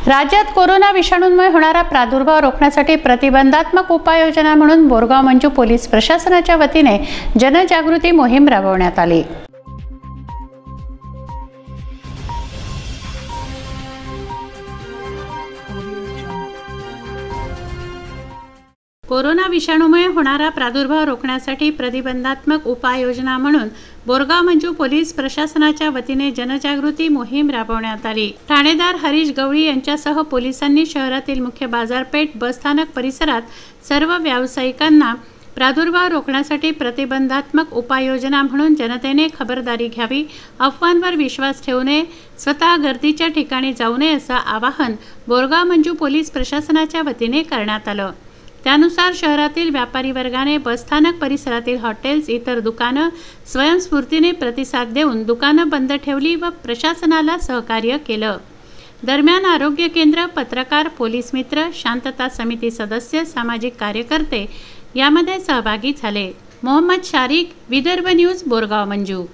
राज्यात कोरोना विषाणूंमुळे होणारा प्रादुर्भाव रोखण्यासाठी प्रतिबंधात्मक उपाययोजना म्हणून बोरगाव मंजू पोलीस प्रशासनाच्या वतीने जनजागृती मोहीम राबवण्यात आली। कोरोना विषाणूमुळे होणारा प्रादुर्भाव रोखण्यासाठी प्रतिबंधात्मक उपाययोजना म्हणून बोरगाव मंजू पोलीस प्रशासनाच्या वतीने जनजागृती मोहीम राबवण्यात आली। ठाणेदार हरीश गवळी यांच्यासह पोलिसांनी शहरातील मुख्य बाजारपेठ, बसस्थानक परिसरात सर्व व्यावसायिकांना प्रादुर्भाव रोखण्यासाठी प्रतिबंधात्मक उपाययोजना म्हणून जनतेने खबरदारी घ्यावी, अफवांवर विश्वास ठेवू नये, स्वतः गर्दीच्या ठिकाणी जाऊ नये असं आवाहन बोरगाव मंजू पोलीस प्रशासनाच्या वतीने करण्यात आलं। त्यानुसार शहरातील व्यापारी वर्गाने बसस्थानक परिसरातील हॉटेल्स, इतर दुकानं स्वयंस्फूर्तीने प्रतिसाद देऊन दुकानं बंद ठेवली व प्रशासनाला सहकार्य केलं। दरम्यान आरोग्य केंद्र, पत्रकार, पोलीस मित्र, शांतता समिती सदस्य, सामाजिक कार्यकर्ते यामध्ये सहभागी झाले। मोहम्मद शारिक, विदर्भ न्यूज, बोरगाव मंजू।